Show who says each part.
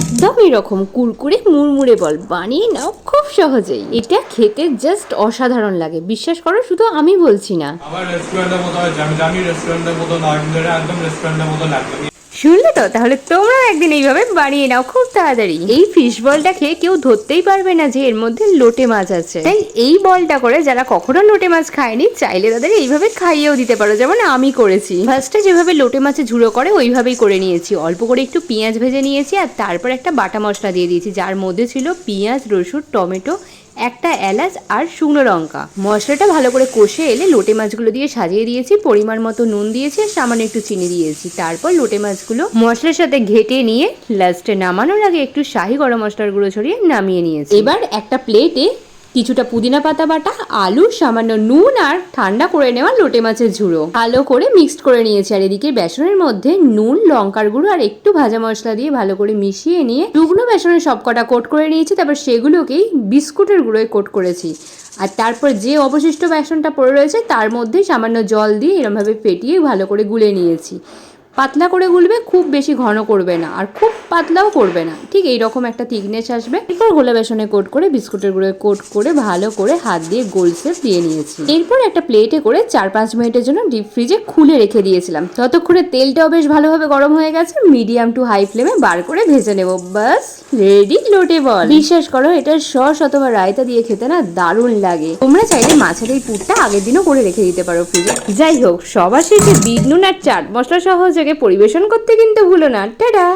Speaker 1: একদম এরকম কুরকুরে মুড়মুড়ে বল বানিয়ে নাও খুব সহজেই। এটা খেতে জাস্ট অসাধারণ লাগে, বিশ্বাস করো, শুধু আমি বলছি না।
Speaker 2: আবার রেস্টুরেন্টের মতো হয়, জামি রেস্টুরেন্টের মতো নয়, কিন্তু এটা একদম রেস্টুরেন্টের মতো লাগবে।
Speaker 1: শুনলে তো, তাহলে তোমরা একদিন এইভাবে বানিয়ে নাও খুব তাড়াতাড়ি। এই ফিশ বলটা খেয়ে কেউ ধরতেই পারবে না যে এর মধ্যে লোটে মাছ আছে। তাই এই বলটা করে যারা কখনো লোটে মাছ খায়নি, চাইলে তাদের এইভাবে খাইয়েও দিতে পারো, যেমন আমি করেছি। ফার্স্টে যেভাবে লোটে মাছে ঝুড়ো করে ওইভাবেই করে নিয়েছি। অল্প করে একটু পেঁয়াজ ভেজে নিয়েছি, আর তারপর একটা বাটা মশলা দিয়ে দিয়েছি, যার মধ্যে ছিল পেঁয়াজ, রসুন, টমেটো, একটা এলাচ আর শুকনো লঙ্কা। মশলাটা ভালো করে কষে এলে লোটে মাছগুলো দিয়ে সাজিয়ে দিয়েছি, পরিমাণ মতো নুন দিয়েছি, সামান্য একটু চিনি দিয়েছি। তারপর লোটে মাছগুলো মশলার সাথে ঘেটে নিয়ে লাস্টে নামানোর আগে একটু শাহি গরম মশলার গুঁড়ো ছড়িয়ে নামিয়ে নিয়েছি। এবার একটা প্লেটে কিছুটা পুদিনা পাতা বাটা, আলু, সামান্য নুন আর ঠান্ডা করে নেওয়া লোটে মাছের ঝুড়ো ভালো করে মিক্সড করে নিয়েছি। আর এদিকে বেসনের মধ্যে নুন, লঙ্কার গুঁড়ো আর একটু ভাজা মশলা দিয়ে ভালো করে মিশিয়ে নিয়ে শুকনো বেসনের সবকটা কোট করে নিয়েছি। তারপর সেগুলোকেই বিস্কুটের গুঁড়োয় কোট করেছি। আর তারপর যে অবশিষ্ট বেসনটা পড়ে রয়েছে তার মধ্যে সামান্য জল দিয়ে এরমভাবে ফেটিয়ে ভালো করে গুলে নিয়েছি। পাতলা করে গুলবে, খুব বেশি ঘন করবে না আর খুব পাতলাও করবে না, ঠিক এইরকম একটা থিকনেস আসবে। এরপর গোলা বেসনে কোট করে বিস্কুটের গুঁড়োয় কোট করে ভালো করে হাত দিয়ে গোল শেপ দিয়ে নিয়েছি। এরপর একটা প্লেটে করে 4-5 মিনিটের জন্য ডিপ ফ্রিজে খুলে রেখে দিয়েছিলাম। ততক্ষণে তেলটাও বেশ ভালোভাবে গরম হয়ে গেছে, মিডিয়াম টু হাই ফ্লেমে বার করে ভেজে নেব। বাস রেডি লোটে বল। বিশ্বাস করো, এটা সস অথবা রায়তা দিয়ে খেতে না দারুণ লাগে। তোমরা চাইলে মাছের এই পুরটা আগের দিনও করে রেখে দিতে পারো ফ্রিজে। যাই হোক, সবার শেষে বিট নুন আর চাট মশলা সহযোগে পরিবেশন করতে কিন্তু ভুলো না। টাটা।